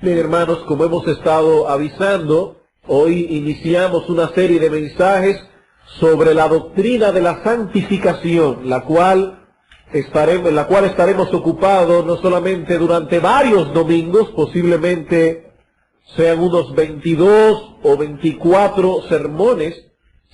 Bien, hermanos, como hemos estado avisando, hoy iniciamos una serie de mensajes sobre la doctrina de la santificación, en la cual estaremos ocupados no solamente durante varios domingos, posiblemente sean unos 22 o 24 sermones,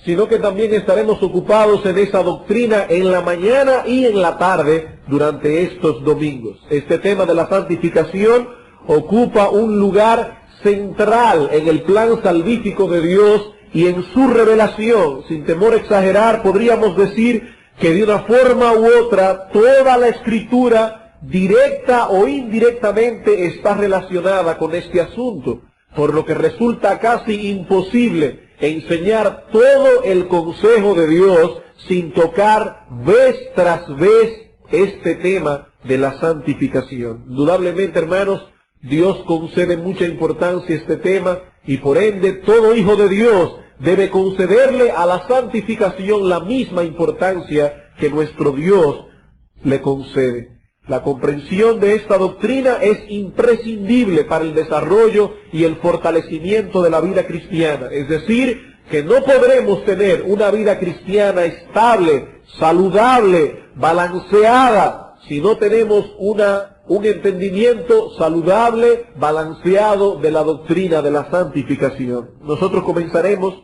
sino que también estaremos ocupados en esa doctrina en la mañana y en la tarde durante estos domingos. Este tema de la santificación ocupa un lugar central en el plan salvífico de Dios y en su revelación. Sin temor a exagerar, podríamos decir que de una forma u otra toda la Escritura, directa o indirectamente, está relacionada con este asunto, por lo que resulta casi imposible enseñar todo el consejo de Dios sin tocar vez tras vez este tema de la santificación. Indudablemente, hermanos, Dios concede mucha importancia a este tema y por ende todo hijo de Dios debe concederle a la santificación la misma importancia que nuestro Dios le concede. La comprensión de esta doctrina es imprescindible para el desarrollo y el fortalecimiento de la vida cristiana. Es decir, que no podremos tener una vida cristiana estable, saludable, balanceada, si no tenemos un entendimiento saludable, balanceado de la doctrina de la santificación. Nosotros comenzaremos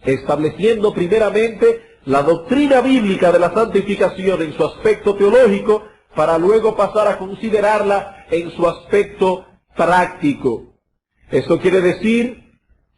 estableciendo primeramente la doctrina bíblica de la santificación en su aspecto teológico, para luego pasar a considerarla en su aspecto práctico. Esto quiere decir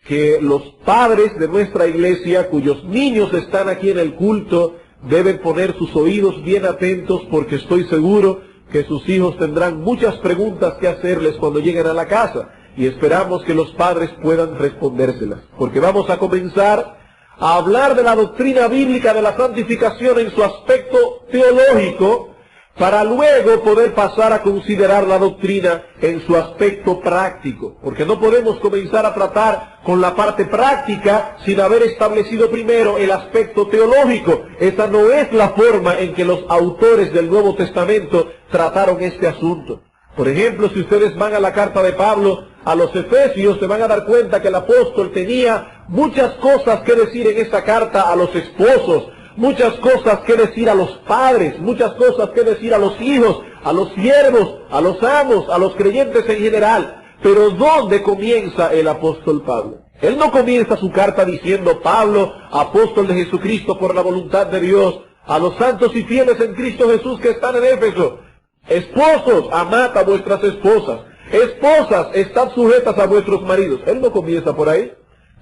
que los padres de nuestra iglesia, cuyos niños están aquí en el culto, deben poner sus oídos bien atentos, porque estoy seguro que sus hijos tendrán muchas preguntas que hacerles cuando lleguen a la casa, y esperamos que los padres puedan respondérselas, porque vamos a comenzar a hablar de la doctrina bíblica de la santificación en su aspecto teológico, para luego poder pasar a considerar la doctrina en su aspecto práctico, porque no podemos comenzar a tratar con la parte práctica sin haber establecido primero el aspecto teológico. Esa no es la forma en que los autores del Nuevo Testamento trataron este asunto. Por ejemplo, si ustedes van a la carta de Pablo a los Efesios, se van a dar cuenta que el apóstol tenía muchas cosas que decir en esta carta a los esposos, muchas cosas que decir a los padres, muchas cosas que decir a los hijos, a los siervos, a los amos, a los creyentes en general. Pero ¿dónde comienza el apóstol Pablo? Él no comienza su carta diciendo: Pablo, apóstol de Jesucristo por la voluntad de Dios, a los santos y fieles en Cristo Jesús que están en Éfeso: esposos, amad a vuestras esposas; esposas, estad sujetas a vuestros maridos. Él no comienza por ahí.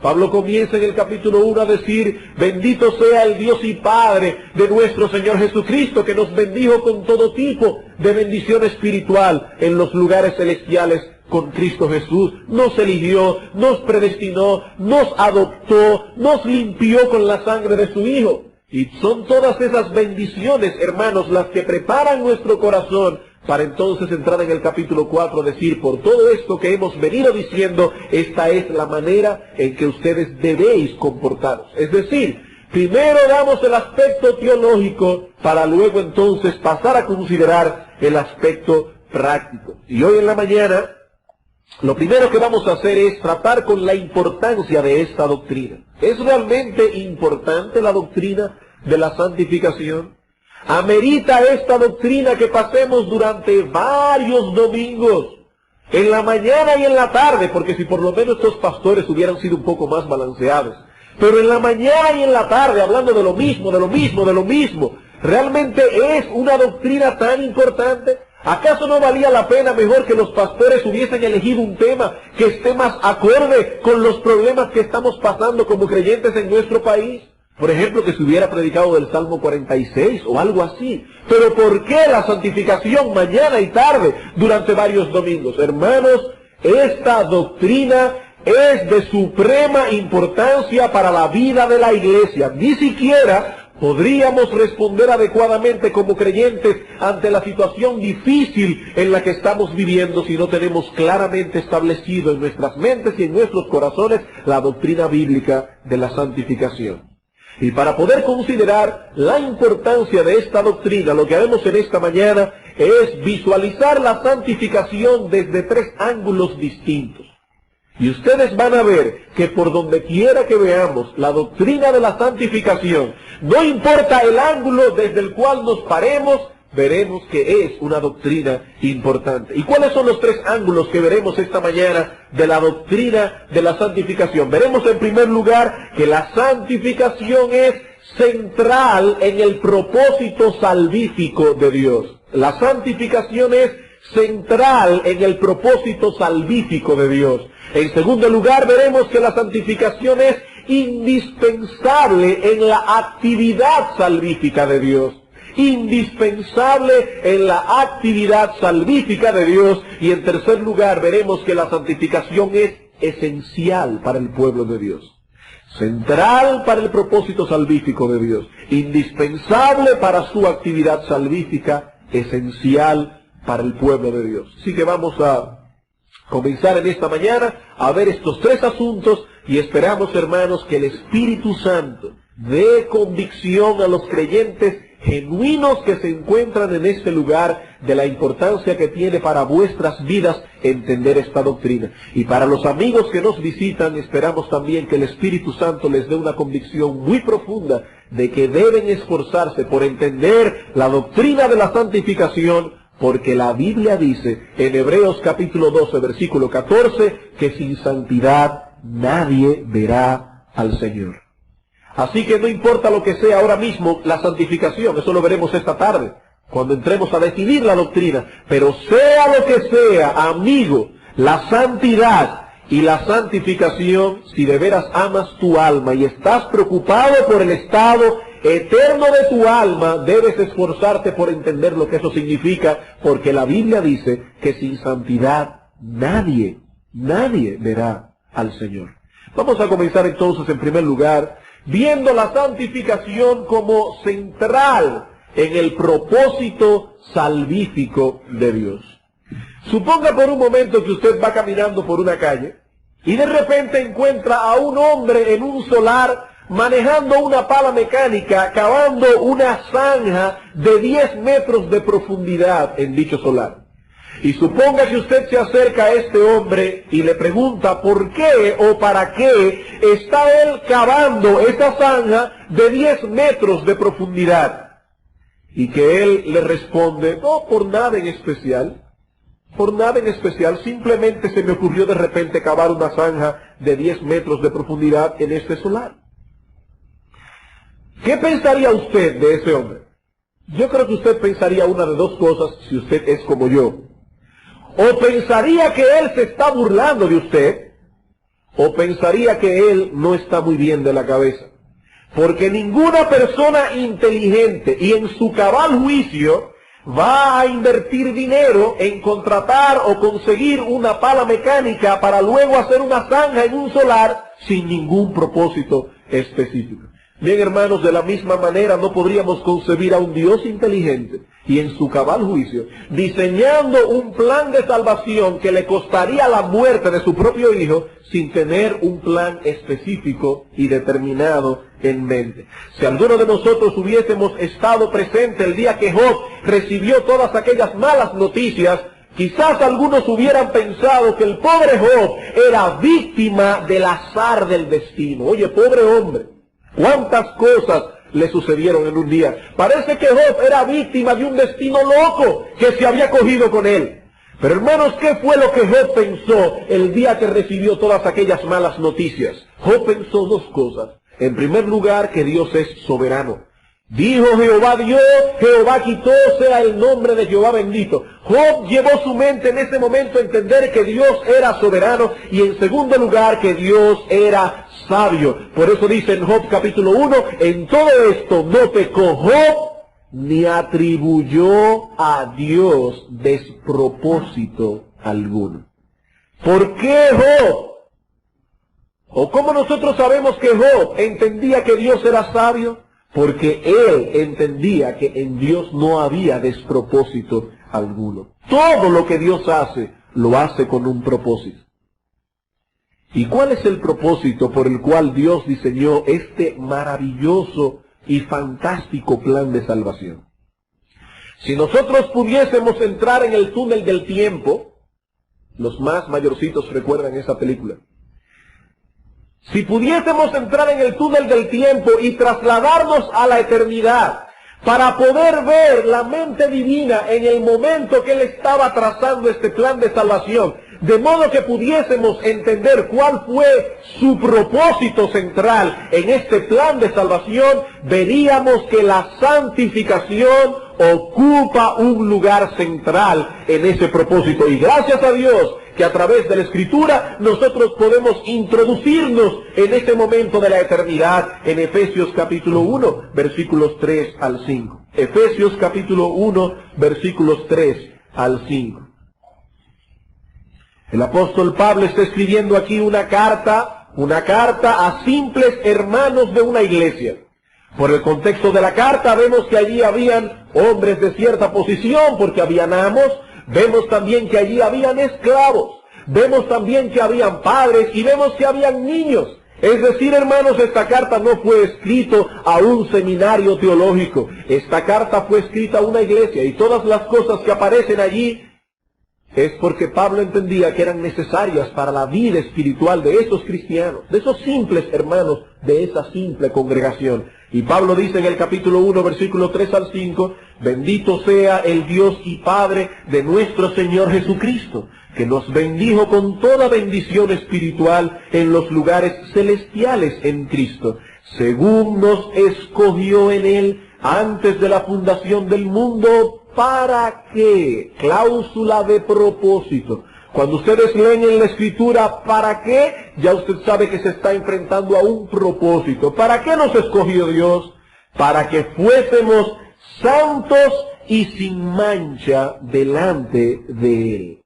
Pablo comienza en el capítulo 1 a decir: bendito sea el Dios y Padre de nuestro Señor Jesucristo, que nos bendijo con todo tipo de bendición espiritual en los lugares celestiales con Cristo Jesús. Nos eligió, nos predestinó, nos adoptó, nos limpió con la sangre de su Hijo. Y son todas esas bendiciones, hermanos, las que preparan nuestro corazón para entonces entrar en el capítulo 4, decir: por todo esto que hemos venido diciendo, esta es la manera en que ustedes debéis comportaros. Es decir, primero damos el aspecto teológico para luego entonces pasar a considerar el aspecto práctico. Y hoy en la mañana, lo primero que vamos a hacer es tratar con la importancia de esta doctrina. ¿Es realmente importante la doctrina de la santificación? ¿Amerita esta doctrina que pasemos durante varios domingos, en la mañana y en la tarde? Porque si por lo menos estos pastores hubieran sido un poco más balanceados, pero en la mañana y en la tarde, hablando de lo mismo, ¿realmente es una doctrina tan importante? ¿Acaso no valía la pena mejor que los pastores hubiesen elegido un tema que esté más acorde con los problemas que estamos pasando como creyentes en nuestro país? Por ejemplo, que se hubiera predicado del Salmo 46 o algo así. Pero ¿por qué la santificación mañana y tarde durante varios domingos? Hermanos, esta doctrina es de suprema importancia para la vida de la iglesia. Ni siquiera podríamos responder adecuadamente como creyentes ante la situación difícil en la que estamos viviendo si no tenemos claramente establecido en nuestras mentes y en nuestros corazones la doctrina bíblica de la santificación. Y para poder considerar la importancia de esta doctrina, lo que haremos en esta mañana es visualizar la santificación desde tres ángulos distintos. Y ustedes van a ver que por donde quiera que veamos la doctrina de la santificación, no importa el ángulo desde el cual nos paremos, veremos que es una doctrina importante. ¿Y cuáles son los tres ángulos que veremos esta mañana de la doctrina de la santificación? Veremos en primer lugar que la santificación es central en el propósito salvífico de Dios. La santificación es central en el propósito salvífico de Dios. En segundo lugar, veremos que la santificación es indispensable en la actividad salvífica de Dios. Indispensable en la actividad salvífica de Dios. Y en tercer lugar, veremos que la santificación es esencial para el pueblo de Dios. Central para el propósito salvífico de Dios. Indispensable para su actividad salvífica. Esencial para el pueblo de Dios. Así que vamos a comenzar en esta mañana a ver estos tres asuntos y esperamos, hermanos, que el Espíritu Santo dé convicción a los creyentes genuinos que se encuentran en este lugar de la importancia que tiene para vuestras vidas entender esta doctrina. Y para los amigos que nos visitan, esperamos también que el Espíritu Santo les dé una convicción muy profunda de que deben esforzarse por entender la doctrina de la santificación, porque la Biblia dice en Hebreos capítulo 12, versículo 14, que sin santidad nadie verá al Señor. Así que no importa lo que sea ahora mismo la santificación, eso lo veremos esta tarde, cuando entremos a definir la doctrina, pero sea lo que sea, amigo, la santidad y la santificación, si de veras amas tu alma y estás preocupado por el estado eterno de tu alma, debes esforzarte por entender lo que eso significa, porque la Biblia dice que sin santidad nadie verá al Señor. Vamos a comenzar entonces en primer lugar viendo la santificación como central en el propósito salvífico de Dios. Suponga por un momento que usted va caminando por una calle y de repente encuentra a un hombre en un solar manejando una pala mecánica, cavando una zanja de 10 metros de profundidad en dicho solar. Y suponga que usted se acerca a este hombre y le pregunta por qué o para qué está él cavando esa zanja de 10 metros de profundidad. Y que él le responde, no, por nada en especial. Por nada en especial, simplemente se me ocurrió de repente cavar una zanja de 10 metros de profundidad en este solar. ¿Qué pensaría usted de ese hombre? Yo creo que usted pensaría una de dos cosas si usted es como yo. O pensaría que él se está burlando de usted, o pensaría que él no está muy bien de la cabeza. Porque ninguna persona inteligente y en su cabal juicio va a invertir dinero en contratar o conseguir una pala mecánica para luego hacer una zanja en un solar sin ningún propósito específico. Bien, hermanos, de la misma manera no podríamos concebir a un Dios inteligente y en su cabal juicio, diseñando un plan de salvación que le costaría la muerte de su propio hijo sin tener un plan específico y determinado en mente. Si alguno de nosotros hubiésemos estado presente el día que Job recibió todas aquellas malas noticias, quizás algunos hubieran pensado que el pobre Job era víctima del azar del destino. Oye, pobre hombre, ¿cuántas cosas le sucedieron en un día? Parece que Job era víctima de un destino loco que se había cogido con él. Pero hermanos, ¿qué fue lo que Job pensó el día que recibió todas aquellas malas noticias? Job pensó dos cosas. En primer lugar, que Dios es soberano. Dijo Jehová Dios, Jehová quitó, sea el nombre de Jehová bendito. Job llevó su mente en ese momento a entender que Dios era soberano y en segundo lugar que Dios era sabio. Por eso dice en Job capítulo 1, en todo esto no pecó Job ni atribuyó a Dios despropósito alguno. ¿Por qué Job? ¿O cómo nosotros sabemos que Job entendía que Dios era sabio? Porque él entendía que en Dios no había despropósito alguno. Todo lo que Dios hace, lo hace con un propósito. ¿Y cuál es el propósito por el cual Dios diseñó este maravilloso y fantástico plan de salvación? Si nosotros pudiésemos entrar en el túnel del tiempo, los más mayorcitos recuerdan esa película. Si pudiésemos entrar en el túnel del tiempo y trasladarnos a la eternidad para poder ver la mente divina en el momento que Él estaba trazando este plan de salvación, de modo que pudiésemos entender cuál fue su propósito central en este plan de salvación, veríamos que la santificación ocupa un lugar central en ese propósito. Y gracias a Dios que a través de la Escritura nosotros podemos introducirnos en este momento de la eternidad en Efesios capítulo 1, versículos 3 al 5. Efesios capítulo 1, versículos 3 al 5. El apóstol Pablo está escribiendo aquí una carta a simples hermanos de una iglesia. Por el contexto de la carta vemos que allí habían hombres de cierta posición porque habían amos, vemos también que allí habían esclavos, vemos también que habían padres y vemos que habían niños. Es decir, hermanos, esta carta no fue escrita a un seminario teológico, esta carta fue escrita a una iglesia y todas las cosas que aparecen allí es porque Pablo entendía que eran necesarias para la vida espiritual de esos cristianos, de esos simples hermanos, de esa simple congregación. Y Pablo dice en el capítulo 1, versículo 3 al 5, bendito sea el Dios y Padre de nuestro Señor Jesucristo, que nos bendijo con toda bendición espiritual en los lugares celestiales en Cristo, según nos escogió en Él antes de la fundación del mundo. ¿Para qué? Cláusula de propósito. Cuando ustedes leen en la Escritura, ¿para qué? Ya usted sabe que se está enfrentando a un propósito. ¿Para qué nos escogió Dios? Para que fuésemos santos y sin mancha delante de Él.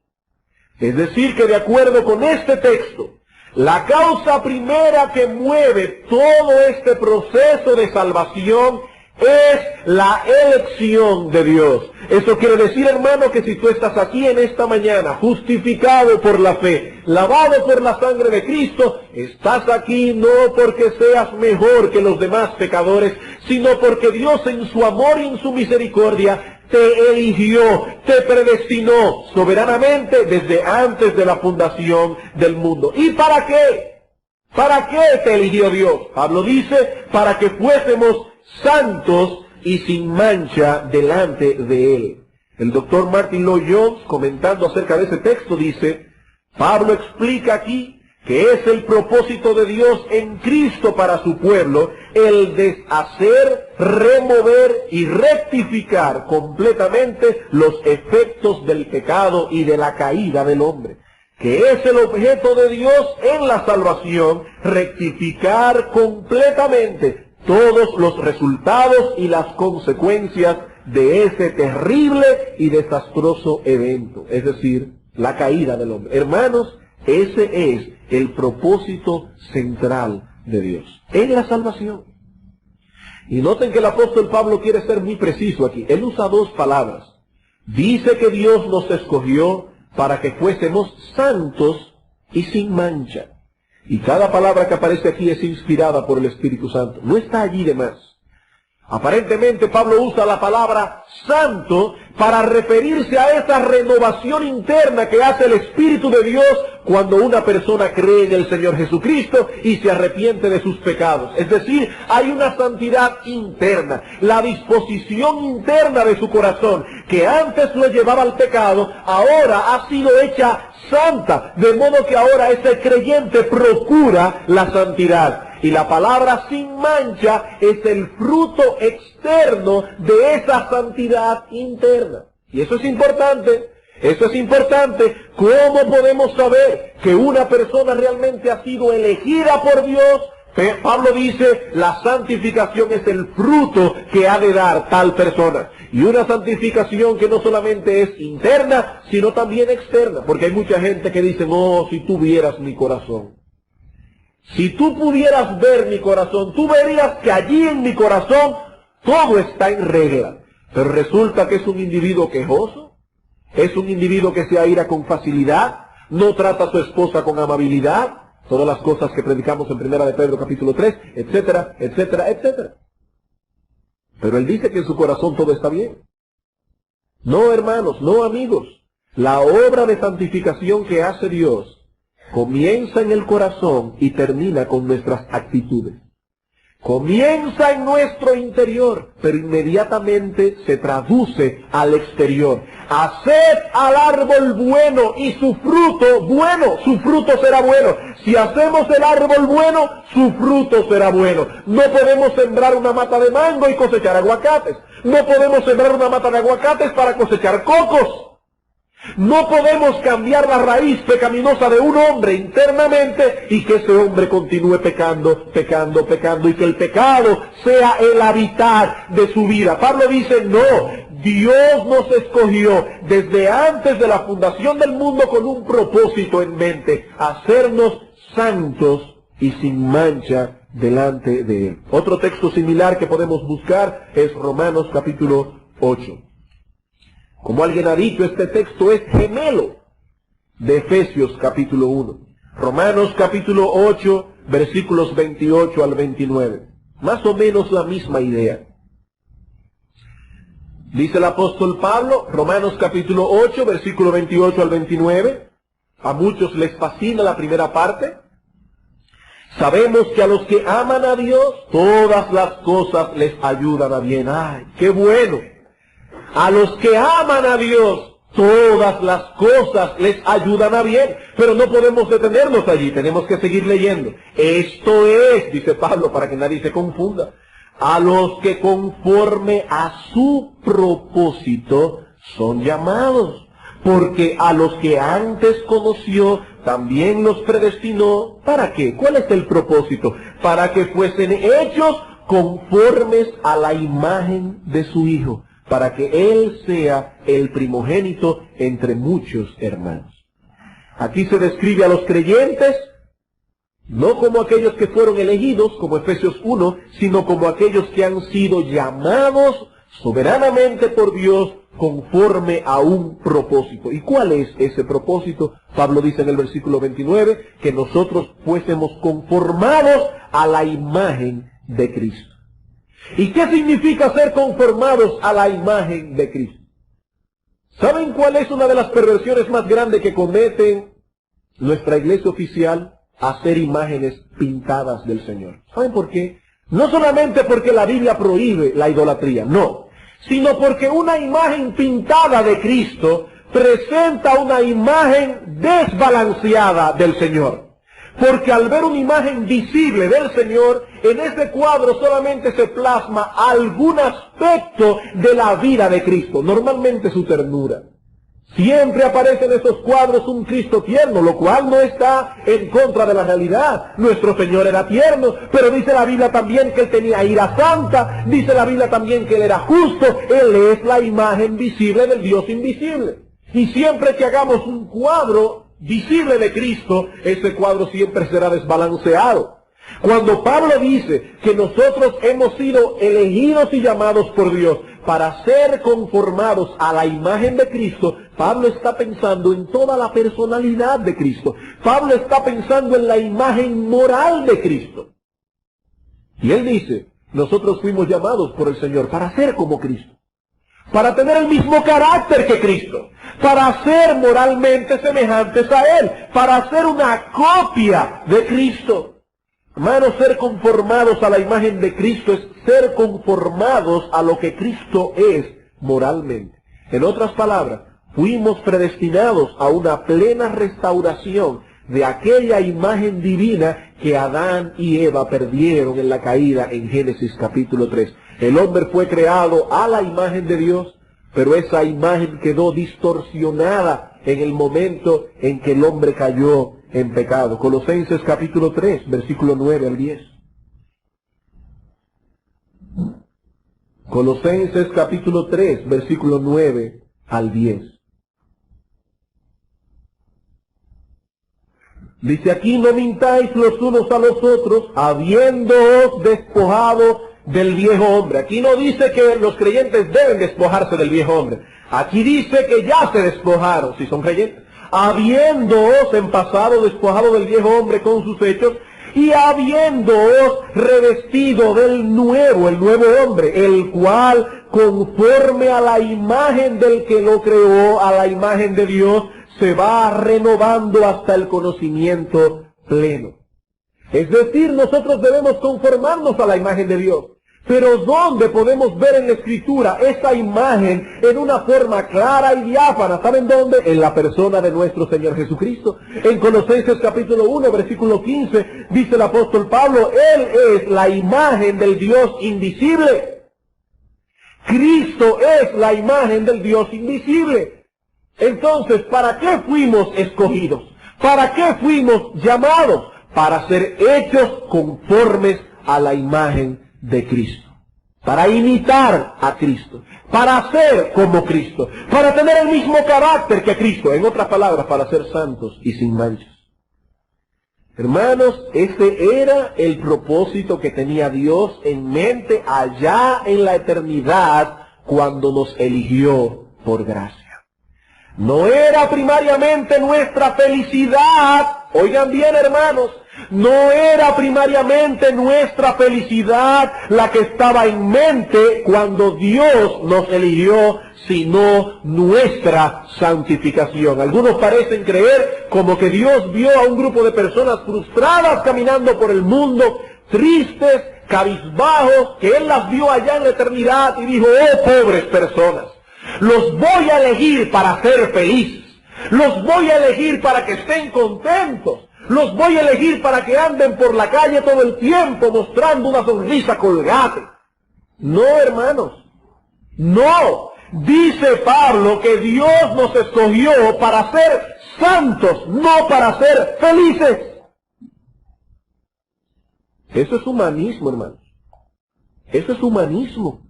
Es decir, que de acuerdo con este texto, la causa primera que mueve todo este proceso de salvación es la elección de Dios. Eso quiere decir, hermano, que si tú estás aquí en esta mañana, justificado por la fe, lavado por la sangre de Cristo, estás aquí no porque seas mejor que los demás pecadores, sino porque Dios en su amor y en su misericordia te eligió, te predestinó soberanamente desde antes de la fundación del mundo. ¿Y para qué? ¿Para qué te eligió Dios? Pablo dice, para que fuésemos santos y sin mancha delante de Él. El doctor Martin Lloyd Jones, comentando acerca de ese texto, dice, Pablo explica aquí que es el propósito de Dios en Cristo para su pueblo, el deshacer, remover y rectificar completamente los efectos del pecado y de la caída del hombre, que es el objeto de Dios en la salvación, rectificar completamente todos los resultados y las consecuencias de ese terrible y desastroso evento, es decir, la caída del hombre. Hermanos, ese es el propósito central de Dios en la salvación. Y noten que el apóstol Pablo quiere ser muy preciso aquí. Él usa dos palabras. Dice que Dios nos escogió para que fuésemos santos y sin mancha. Y cada palabra que aparece aquí es inspirada por el Espíritu Santo. No está allí de más. Aparentemente Pablo usa la palabra santo para referirse a esa renovación interna que hace el Espíritu de Dios cuando una persona cree en el Señor Jesucristo y se arrepiente de sus pecados. Es decir, hay una santidad interna, la disposición interna de su corazón, que antes lo llevaba al pecado, ahora ha sido hecha santa, de modo que ahora ese creyente procura la santidad. Y la palabra sin mancha es el fruto externo de esa santidad interna. Y eso es importante. Eso es importante. ¿Cómo podemos saber que una persona realmente ha sido elegida por Dios? Pablo dice, la santificación es el fruto que ha de dar tal persona. Y una santificación que no solamente es interna, sino también externa. Porque hay mucha gente que dice, no, si tú vieras mi corazón. Si tú pudieras ver mi corazón, tú verías que allí en mi corazón todo está en regla. Pero resulta que es un individuo quejoso, es un individuo que se aira con facilidad, no trata a su esposa con amabilidad, todas las cosas que predicamos en 1 de Pedro capítulo 3, etcétera, etcétera, etcétera. Pero él dice que en su corazón todo está bien. No, hermanos, no, amigos. La obra de santificación que hace Dios comienza en el corazón y termina con nuestras actitudes. Comienza en nuestro interior, pero inmediatamente se traduce al exterior. Haced al árbol bueno y su fruto será bueno. Si hacemos el árbol bueno, su fruto será bueno. No podemos sembrar una mata de mango y cosechar aguacates. No podemos sembrar una mata de aguacates para cosechar cocos. No podemos cambiar la raíz pecaminosa de un hombre internamente y que ese hombre continúe pecando y que el pecado sea el habitar de su vida. Pablo dice, no, Dios nos escogió desde antes de la fundación del mundo con un propósito en mente, hacernos santos y sin mancha delante de Él. Otro texto similar que podemos buscar es Romanos capítulo 8. Como alguien ha dicho, este texto es gemelo de Efesios capítulo 1. Romanos capítulo 8, versículos 28 al 29. Más o menos la misma idea. Dice el apóstol Pablo, Romanos capítulo 8, versículo 28 al 29. A muchos les fascina la primera parte. Sabemos que a los que aman a Dios, todas las cosas les ayudan a bien. ¡Ay, qué bueno! A los que aman a Dios, todas las cosas les ayudan a bien. Pero no podemos detenernos allí, tenemos que seguir leyendo. Esto es, dice Pablo, para que nadie se confunda, a los que conforme a su propósito son llamados. Porque a los que antes conoció, también los predestinó. ¿Para qué? ¿Cuál es el propósito? Para que fuesen hechos conformes a la imagen de su Hijo, para que Él sea el primogénito entre muchos hermanos. Aquí se describe a los creyentes, no como aquellos que fueron elegidos, como Efesios 1, sino como aquellos que han sido llamados soberanamente por Dios conforme a un propósito. ¿Y cuál es ese propósito? Pablo dice en el versículo 29, que nosotros fuésemos conformados a la imagen de Cristo. ¿Y qué significa ser conformados a la imagen de Cristo? ¿Saben cuál es una de las perversiones más grandes que cometen nuestra iglesia oficial? Hacer imágenes pintadas del Señor. ¿Saben por qué? No solamente porque la Biblia prohíbe la idolatría, no, sino porque una imagen pintada de Cristo presenta una imagen desbalanceada del Señor. Porque al ver una imagen visible del Señor, en ese cuadro solamente se plasma algún aspecto de la vida de Cristo, normalmente su ternura. Siempre aparece en esos cuadros un Cristo tierno, lo cual no está en contra de la realidad. Nuestro Señor era tierno, pero dice la Biblia también que Él tenía ira santa, dice la Biblia también que Él era justo. Él es la imagen visible del Dios invisible. Y siempre que hagamos un cuadro visible de Cristo, ese cuadro siempre será desbalanceado. Cuando Pablo dice que nosotros hemos sido elegidos y llamados por Dios para ser conformados a la imagen de Cristo, Pablo está pensando en toda la personalidad de Cristo. Pablo está pensando en la imagen moral de Cristo. Y él dice, nosotros fuimos llamados por el Señor para ser como Cristo, para tener el mismo carácter que Cristo, para ser moralmente semejantes a Él, para ser una copia de Cristo. Hermanos, ser conformados a la imagen de Cristo es ser conformados a lo que Cristo es moralmente. En otras palabras, fuimos predestinados a una plena restauración de aquella imagen divina que Adán y Eva perdieron en la caída en Génesis capítulo 3. El hombre fue creado a la imagen de Dios, pero esa imagen quedó distorsionada en el momento en que el hombre cayó en pecado. Colosenses capítulo 3, versículo 9 al 10. Colosenses capítulo 3, versículo 9 al 10. Dice aquí, no mintáis los unos a los otros, habiéndoos despojado del viejo hombre. Aquí no dice que los creyentes deben despojarse del viejo hombre. Aquí dice que ya se despojaron, si son creyentes. Habiéndoos en pasado despojado del viejo hombre con sus hechos y habiéndoos revestido del nuevo, el nuevo hombre, el cual conforme a la imagen del que lo creó, a la imagen de Dios, se va renovando hasta el conocimiento pleno. Es decir, nosotros debemos conformarnos a la imagen de Dios. Pero ¿dónde podemos ver en la Escritura esa imagen en una forma clara y diáfana? ¿Saben dónde? En la persona de nuestro Señor Jesucristo. En Colosenses capítulo 1, versículo 15, dice el apóstol Pablo, Él es la imagen del Dios invisible. Cristo es la imagen del Dios invisible. Entonces, ¿para qué fuimos escogidos? ¿Para qué fuimos llamados? Para ser hechos conformes a la imagen de Cristo, para imitar a Cristo, para ser como Cristo, para tener el mismo carácter que Cristo, en otras palabras, para ser santos y sin manchas. Hermanos, ese era el propósito que tenía Dios en mente allá en la eternidad cuando nos eligió por gracia. No era primariamente nuestra felicidad, oigan bien hermanos, no era primariamente nuestra felicidad la que estaba en mente cuando Dios nos eligió, sino nuestra santificación. Algunos parecen creer como que Dios vio a un grupo de personas frustradas caminando por el mundo, tristes, cabizbajos, que Él las vio allá en la eternidad y dijo, oh pobres personas, los voy a elegir para ser felices, los voy a elegir para que estén contentos, los voy a elegir para que anden por la calle todo el tiempo mostrando una sonrisa colgate. No, hermanos, no. Dice Pablo que Dios nos escogió para ser santos, no para ser felices. Eso es humanismo, hermanos. Eso es humanismo.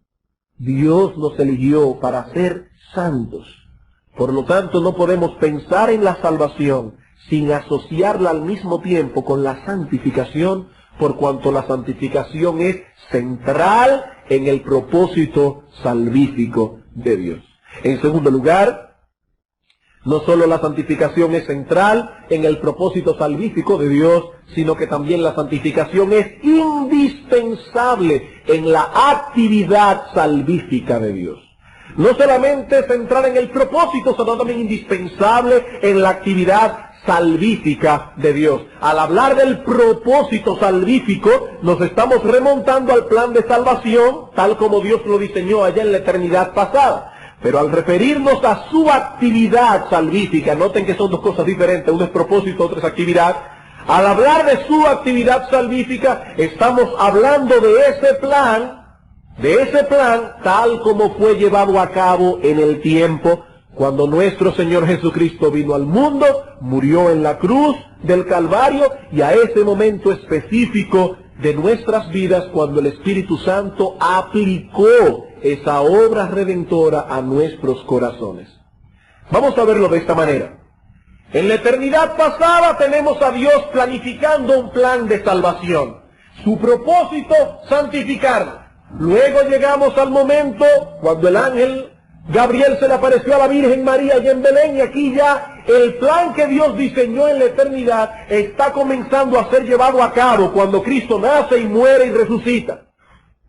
Dios nos eligió para ser santos. Por lo tanto, no podemos pensar en la salvación sin asociarla al mismo tiempo con la santificación, por cuanto la santificación es central en el propósito salvífico de Dios. En segundo lugar, no solo la santificación es central en el propósito salvífico de Dios, sino que también la santificación es indispensable en la actividad salvífica de Dios. No solamente central en el propósito, sino también indispensable en la actividad salvífica de Dios. Al hablar del propósito salvífico, nos estamos remontando al plan de salvación, tal como Dios lo diseñó allá en la eternidad pasada. Pero al referirnos a su actividad salvífica, noten que son dos cosas diferentes, uno es propósito, otro es actividad. Al hablar de su actividad salvífica, estamos hablando de ese plan tal como fue llevado a cabo en el tiempo cuando nuestro Señor Jesucristo vino al mundo, murió en la cruz del Calvario, y a ese momento específico de nuestras vidas cuando el Espíritu Santo aplicó esa obra redentora a nuestros corazones. Vamos a verlo de esta manera. En la eternidad pasada tenemos a Dios planificando un plan de salvación. Su propósito, santificarnos. Luego llegamos al momento cuando el ángel Gabriel se le apareció a la Virgen María allá en Belén, y aquí ya el plan que Dios diseñó en la eternidad está comenzando a ser llevado a cabo cuando Cristo nace y muere y resucita.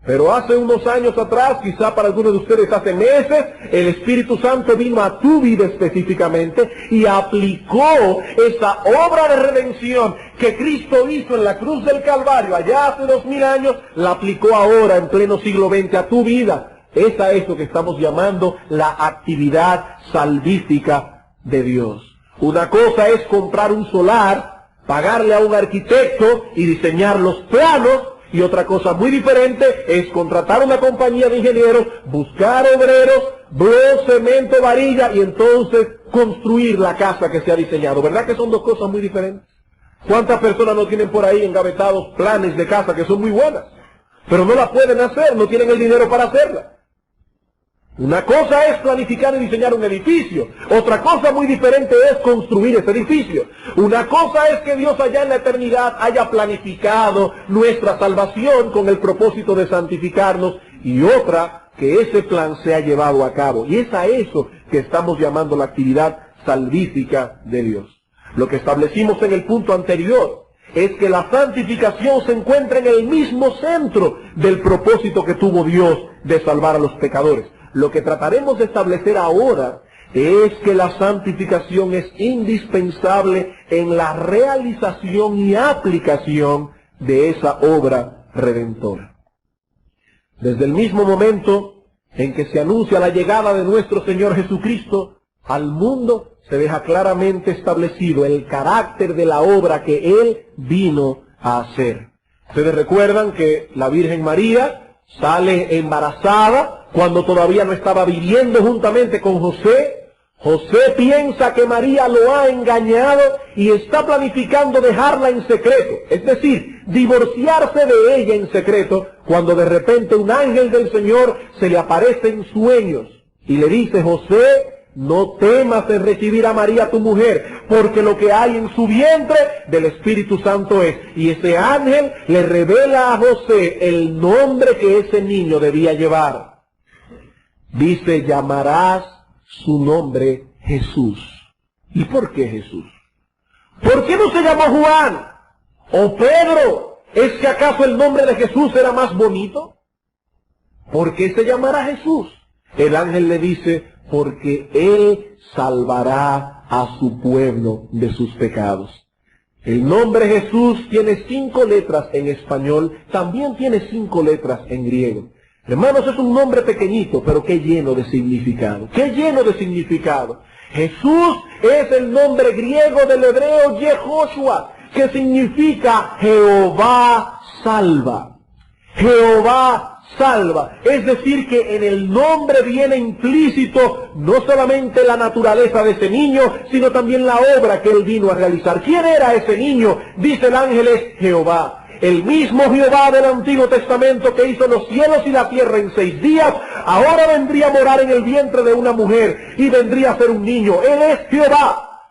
Pero hace unos años atrás, quizá para algunos de ustedes hace meses, el Espíritu Santo vino a tu vida específicamente y aplicó esa obra de redención que Cristo hizo en la cruz del Calvario allá hace 2000 años, la aplicó ahora en pleno siglo XX a tu vida. Es a eso que estamos llamando la actividad salvífica de Dios. Una cosa es comprar un solar, pagarle a un arquitecto y diseñar los planos, y otra cosa muy diferente es contratar una compañía de ingenieros, buscar obreros, bloc, cemento, varilla, y entonces construir la casa que se ha diseñado. ¿Verdad que son dos cosas muy diferentes? ¿Cuántas personas no tienen por ahí engavetados planes de casa que son muy buenas, pero no la pueden hacer, no tienen el dinero para hacerla? Una cosa es planificar y diseñar un edificio. Otra cosa muy diferente es construir ese edificio. Una cosa es que Dios allá en la eternidad haya planificado nuestra salvación con el propósito de santificarnos, y otra, que ese plan sea llevado a cabo. Y es a eso que estamos llamando la actividad salvífica de Dios. Lo que establecimos en el punto anterior es que la santificación se encuentra en el mismo centro del propósito que tuvo Dios de salvar a los pecadores. Lo que trataremos de establecer ahora es que la santificación es indispensable en la realización y aplicación de esa obra redentora. Desde el mismo momento en que se anuncia la llegada de nuestro Señor Jesucristo al mundo, se deja claramente establecido el carácter de la obra que Él vino a hacer. Ustedes recuerdan que la Virgen María sale embarazada cuando todavía no estaba viviendo juntamente con José. José piensa que María lo ha engañado y está planificando dejarla en secreto, es decir, divorciarse de ella en secreto, cuando de repente un ángel del Señor se le aparece en sueños y le dice: José, no temas en recibir a María tu mujer, porque lo que hay en su vientre del Espíritu Santo es. Y ese ángel le revela a José el nombre que ese niño debía llevar. Dice: llamarás su nombre Jesús. ¿Y por qué Jesús? ¿Por qué no se llamó Juan o Pedro? ¿Es que acaso el nombre de Jesús era más bonito? ¿Por qué se llamará Jesús? El ángel le dice: porque Él salvará a su pueblo de sus pecados. El nombre Jesús tiene 5 letras en español, también tiene 5 letras en griego. Hermanos, es un nombre pequeñito, pero qué lleno de significado. ¡Qué lleno de significado! Jesús es el nombre griego del hebreo Yehoshua, que significa Jehová salva. Jehová salva. Es decir, que en el nombre viene implícito no solamente la naturaleza de ese niño, sino también la obra que él vino a realizar. ¿Quién era ese niño? Dice el ángel: es Jehová. El mismo Jehová del Antiguo Testamento que hizo los cielos y la tierra en 6 días, ahora vendría a morar en el vientre de una mujer y vendría a ser un niño. Él es Jehová.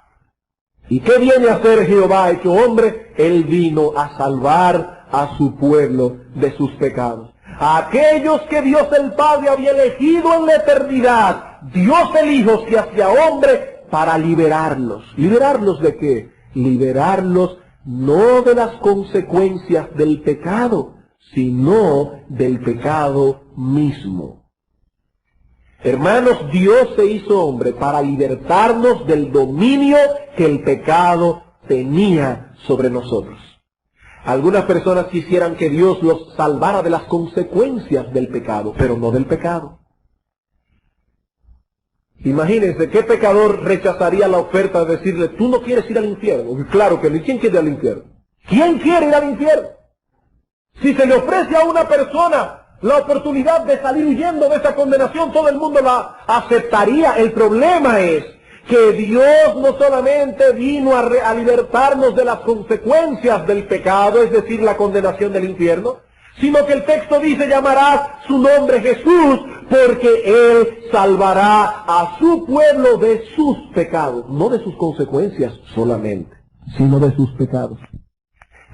¿Y qué viene a hacer Jehová hecho hombre? Él vino a salvar a su pueblo de sus pecados. A aquellos que Dios el Padre había elegido en la eternidad, Dios el Hijo se hacía hombre para liberarlos. ¿Liberarlos de qué? Liberarlos no de las consecuencias del pecado, sino del pecado mismo. Hermanos, Dios se hizo hombre para libertarnos del dominio que el pecado tenía sobre nosotros. Algunas personas quisieran que Dios los salvara de las consecuencias del pecado, pero no del pecado. Imagínense, ¿qué pecador rechazaría la oferta de decirle: tú no quieres ir al infierno? Claro que no. ¿Y quién quiere ir al infierno? ¿Quién quiere ir al infierno? Si se le ofrece a una persona la oportunidad de salir huyendo de esa condenación, todo el mundo la aceptaría. El problema es que Dios no solamente vino a libertarnos de las consecuencias del pecado, es decir, la condenación del infierno, sino que el texto dice: llamarás su nombre Jesús, porque Él salvará a su pueblo de sus pecados, no de sus consecuencias solamente, sino de sus pecados.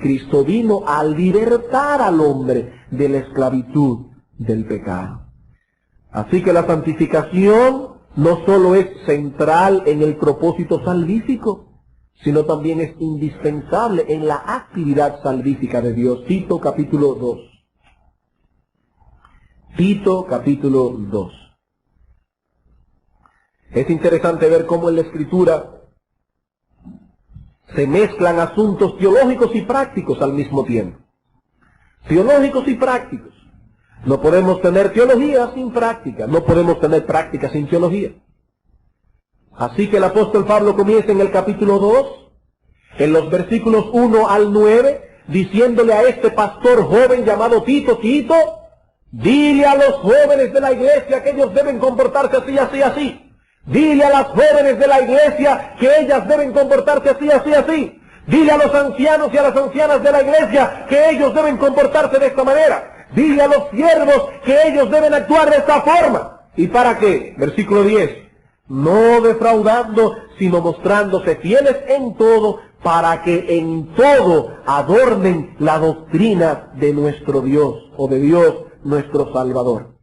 Cristo vino a libertar al hombre de la esclavitud del pecado. Así que la santificación no solo es central en el propósito salvífico, sino también es indispensable en la actividad salvífica de Dios. Tito capítulo 2. Tito capítulo 2. Es interesante ver cómo en la Escritura se mezclan asuntos teológicos y prácticos al mismo tiempo. Teológicos y prácticos. No podemos tener teología sin práctica, no podemos tener práctica sin teología. Así que el apóstol Pablo comienza en el capítulo 2, en los versículos 1 al 9, diciéndole a este pastor joven llamado Tito: Tito, dile a los jóvenes de la iglesia que ellos deben comportarse así, así, así. Dile a las jóvenes de la iglesia que ellas deben comportarse así, así, así. Dile a los ancianos y a las ancianas de la iglesia que ellos deben comportarse de esta manera. Dile a los siervos que ellos deben actuar de esta forma. ¿Y para qué? Versículo 10. No defraudando, sino mostrándose fieles en todo, para que en todo adornen la doctrina de nuestro Dios, o de Dios nuestro Salvador.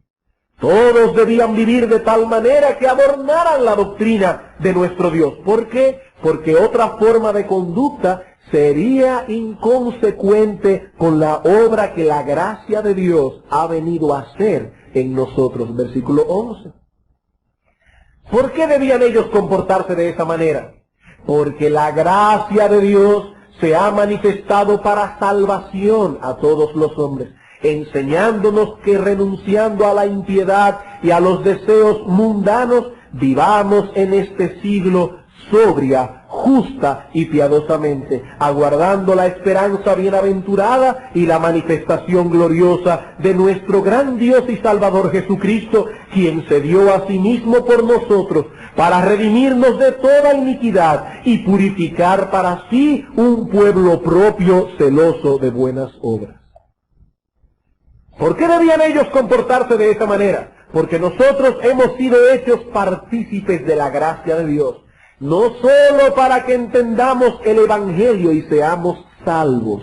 Todos debían vivir de tal manera que adornaran la doctrina de nuestro Dios. ¿Por qué? Porque otra forma de conducta sería inconsecuente con la obra que la gracia de Dios ha venido a hacer en nosotros. Versículo 11. ¿Por qué debían ellos comportarse de esa manera? Porque la gracia de Dios se ha manifestado para salvación a todos los hombres, enseñándonos que renunciando a la impiedad y a los deseos mundanos, vivamos en este siglo sobria, justa y piadosamente, aguardando la esperanza bienaventurada y la manifestación gloriosa de nuestro gran Dios y Salvador Jesucristo, quien se dio a sí mismo por nosotros, para redimirnos de toda iniquidad y purificar para sí un pueblo propio celoso de buenas obras. ¿Por qué debían ellos comportarse de esa manera? Porque nosotros hemos sido hechos partícipes de la gracia de Dios, no solo para que entendamos el Evangelio y seamos salvos.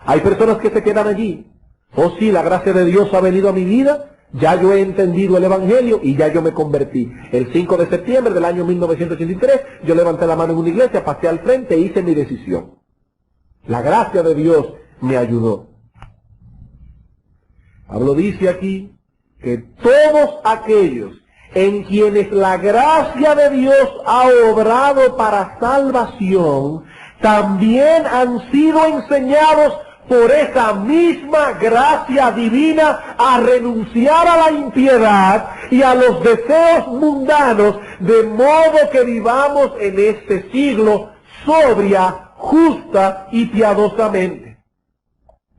Hay personas que se quedan allí. Oh sí, la gracia de Dios ha venido a mi vida, ya yo he entendido el Evangelio y ya yo me convertí. El 5 de septiembre del año 1983, yo levanté la mano en una iglesia, pasé al frente e hice mi decisión. La gracia de Dios me ayudó. Pablo dice aquí que todos aquellos en quienes la gracia de Dios ha obrado para salvación, también han sido enseñados por esa misma gracia divina a renunciar a la impiedad y a los deseos mundanos, de modo que vivamos en este siglo sobria, justa y piadosamente.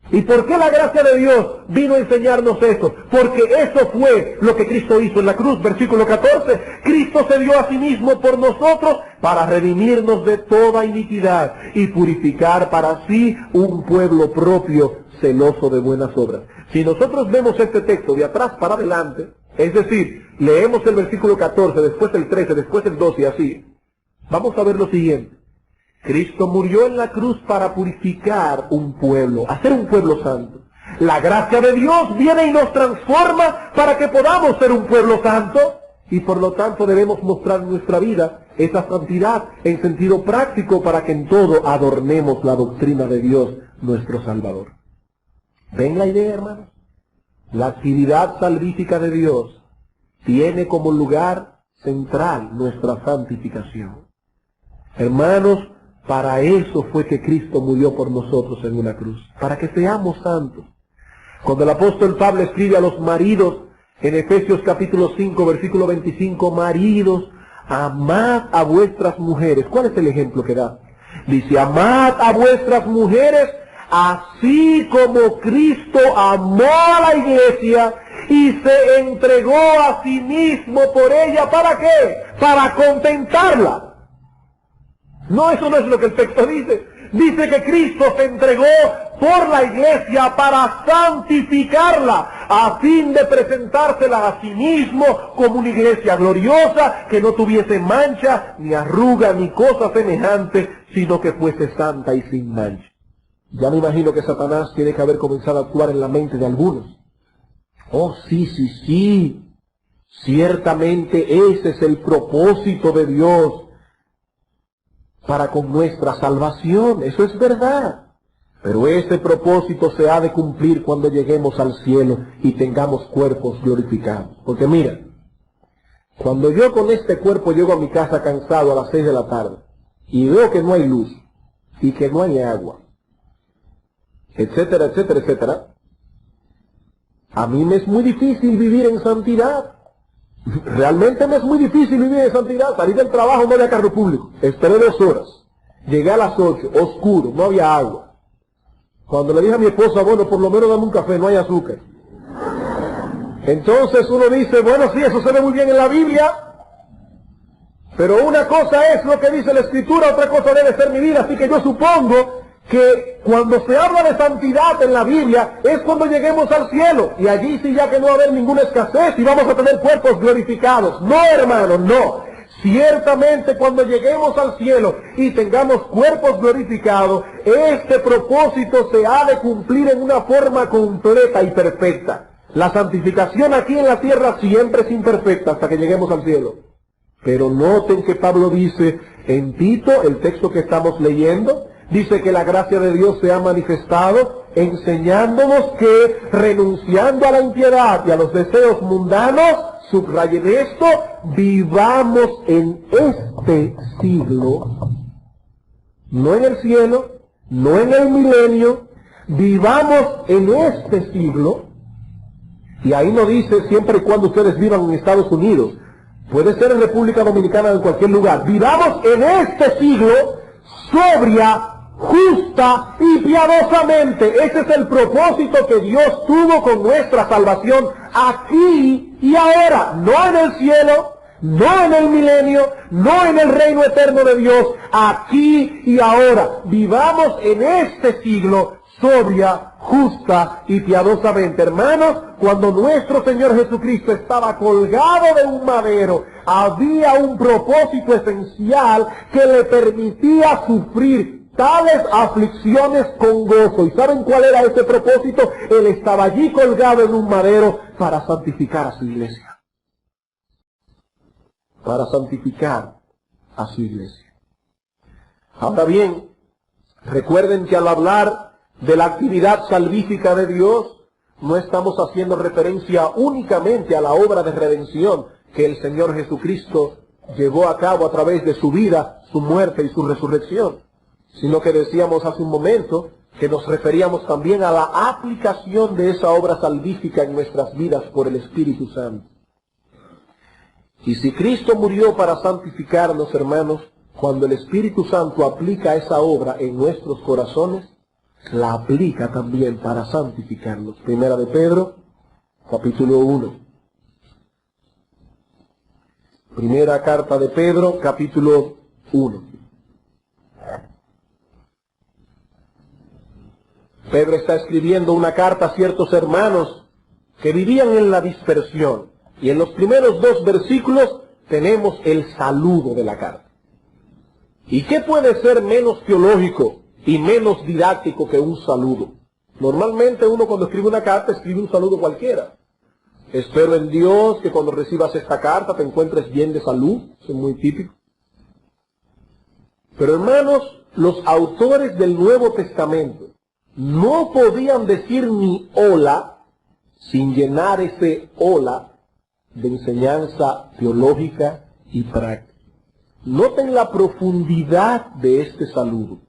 ¿Y por qué la gracia de Dios vino a enseñarnos eso? Porque eso fue lo que Cristo hizo en la cruz. Versículo 14. Cristo se dio a sí mismo por nosotros para redimirnos de toda iniquidad y purificar para sí un pueblo propio celoso de buenas obras. Si nosotros vemos este texto de atrás para adelante, es decir, leemos el versículo 14, después el 13, después el 12 y así, vamos a ver lo siguiente. Cristo murió en la cruz para purificar un pueblo, hacer un pueblo santo. La gracia de Dios viene y nos transforma para que podamos ser un pueblo santo, y por lo tanto debemos mostrar en nuestra vida esa santidad en sentido práctico para que en todo adornemos la doctrina de Dios, nuestro Salvador. ¿Ven la idea, hermanos? La actividad salvífica de Dios tiene como lugar central nuestra santificación. Hermanos, para eso fue que Cristo murió por nosotros en una cruz, para que seamos santos. Cuando el apóstol Pablo escribe a los maridos en Efesios capítulo 5, versículo 25, maridos, amad a vuestras mujeres. ¿Cuál es el ejemplo que da? Dice, amad a vuestras mujeres así como Cristo amó a la iglesia y se entregó a sí mismo por ella. ¿Para qué? Para contentarla. No, eso no es lo que el texto dice. Dice que Cristo se entregó por la iglesia para santificarla, a fin de presentársela a sí mismo como una iglesia gloriosa, que no tuviese mancha, ni arruga, ni cosa semejante, sino que fuese santa y sin mancha. Ya me imagino que Satanás tiene que haber comenzado a actuar en la mente de algunos. Oh, sí. Ciertamente ese es el propósito de Dios para con nuestra salvación, eso es verdad. Pero ese propósito se ha de cumplir cuando lleguemos al cielo y tengamos cuerpos glorificados. Porque mira, cuando yo con este cuerpo llego a mi casa cansado a las 6 de la tarde y veo que no hay luz y que no hay agua, etcétera, etcétera, etcétera, a mí me es muy difícil vivir en santidad. Realmente me es muy difícil vivir en santidad. Salí del trabajo, no había carro público. Esperé 2 horas. Llegué a las 8, oscuro, no había agua. Cuando le dije a mi esposa, bueno, por lo menos dame un café, no hay azúcar. Entonces uno dice, bueno, sí, eso se ve muy bien en la Biblia, pero una cosa es lo que dice la Escritura, otra cosa debe ser mi vida. Así que yo supongo que cuando se habla de santidad en la Biblia es cuando lleguemos al cielo, y allí sí ya que no va a haber ninguna escasez y vamos a tener cuerpos glorificados. No, hermanos, no. Ciertamente cuando lleguemos al cielo y tengamos cuerpos glorificados, este propósito se ha de cumplir en una forma completa y perfecta. La santificación aquí en la tierra siempre es imperfecta hasta que lleguemos al cielo. Pero noten que Pablo dice en Tito, el texto que estamos leyendo, Dice que la gracia de Dios se ha manifestado enseñándonos que, renunciando a la impiedad y a los deseos mundanos, subrayen esto, vivamos en este siglo, no en el cielo, no en el milenio, vivamos en este siglo. Y ahí no dice siempre y cuando ustedes vivan en Estados Unidos, puede ser en República Dominicana o en cualquier lugar. Vivamos en este siglo sobria, justa y piadosamente. Ese es el propósito que Dios tuvo con nuestra salvación aquí y ahora, no en el cielo, no en el milenio, no en el reino eterno de Dios, aquí y ahora. Vivamos en este siglo sobria, justa y piadosamente. Hermanos, cuando nuestro Señor Jesucristo estaba colgado de un madero, había un propósito esencial que le permitía sufrir tales aflicciones con gozo. ¿Y saben cuál era ese propósito? Él estaba allí colgado en un madero para santificar a su iglesia. Para santificar a su iglesia. Ahora bien, recuerden que al hablar de la actividad salvífica de Dios, no estamos haciendo referencia únicamente a la obra de redención que el Señor Jesucristo llevó a cabo a través de su vida, su muerte y su resurrección, sino que decíamos hace un momento que nos referíamos también a la aplicación de esa obra salvífica en nuestras vidas por el Espíritu Santo. Y si Cristo murió para santificarnos, hermanos, cuando el Espíritu Santo aplica esa obra en nuestros corazones, la aplica también para santificarnos. Primera de Pedro, capítulo 1. Primera carta de Pedro, capítulo 1. Pedro está escribiendo una carta a ciertos hermanos que vivían en la dispersión. Y en los primeros 2 versículos tenemos el saludo de la carta. ¿Y qué puede ser menos teológico y menos didáctico que un saludo? Normalmente uno cuando escribe una carta escribe un saludo cualquiera. Espero en Dios que cuando recibas esta carta te encuentres bien de salud. Eso es muy típico. Pero hermanos, los autores del Nuevo Testamento no podían decir ni hola sin llenar ese hola de enseñanza teológica y práctica. Noten la profundidad de este saludo.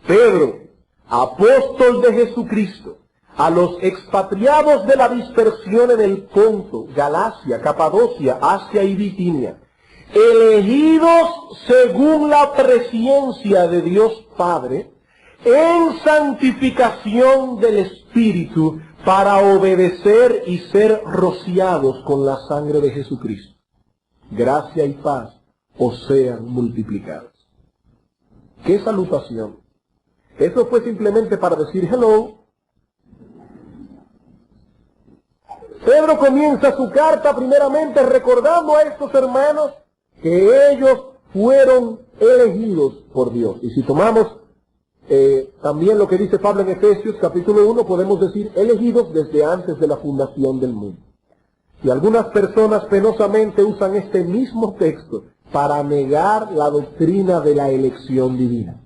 Pedro, apóstol de Jesucristo, a los expatriados de la dispersión en el Ponto, Galacia, Capadocia, Asia y Bitinia, elegidos según la presciencia de Dios Padre, en santificación del Espíritu, para obedecer y ser rociados con la sangre de Jesucristo. Gracia y paz os sean multiplicadas. ¡Qué salutación! Eso fue simplemente para decir hello. Pedro comienza su carta primeramente recordando a estos hermanos que ellos fueron elegidos por Dios. Y si tomamos también lo que dice Pablo en Efesios capítulo 1, podemos decir elegidos desde antes de la fundación del mundo. Y algunas personas penosamente usan este mismo texto para negar la doctrina de la elección divina.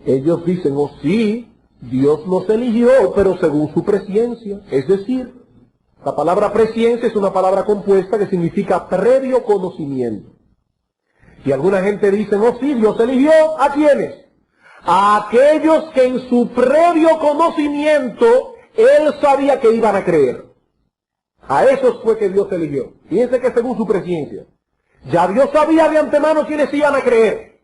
Ellos dicen, oh sí, Dios nos eligió, pero según su presciencia. Es decir, la palabra presciencia es una palabra compuesta que significa previo conocimiento. Y alguna gente dice, oh sí, Dios eligió, ¿a quiénes? A aquellos que en su previo conocimiento Él sabía que iban a creer. A esos fue que Dios eligió. Fíjense que según su presciencia. Ya Dios sabía de antemano quiénes iban a creer.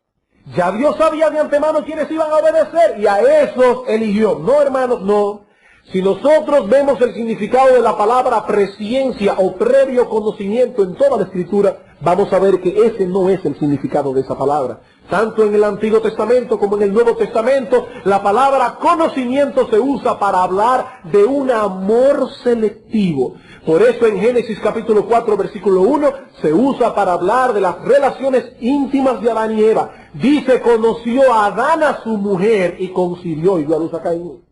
Ya Dios sabía de antemano quiénes iban a obedecer. Y a esos eligió. No, hermanos, no. Si nosotros vemos el significado de la palabra presciencia o previo conocimiento en toda la Escritura, vamos a ver que ese no es el significado de esa palabra. Tanto en el Antiguo Testamento como en el Nuevo Testamento, la palabra conocimiento se usa para hablar de un amor selectivo. Por eso en Génesis capítulo 4, versículo 1, se usa para hablar de las relaciones íntimas de Adán y Eva. Dice, conoció a Adán a su mujer y concibió y dio a luz a Caín.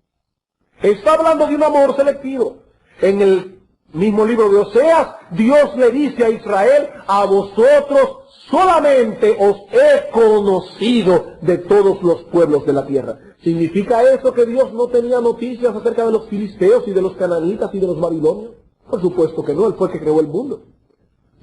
Está hablando de un amor selectivo. En el mismo libro de Oseas, Dios le dice a Israel, a vosotros solamente os he conocido de todos los pueblos de la tierra. ¿Significa eso que Dios no tenía noticias acerca de los filisteos y de los cananitas y de los babilonios? Por supuesto que no, Él fue el que creó el mundo.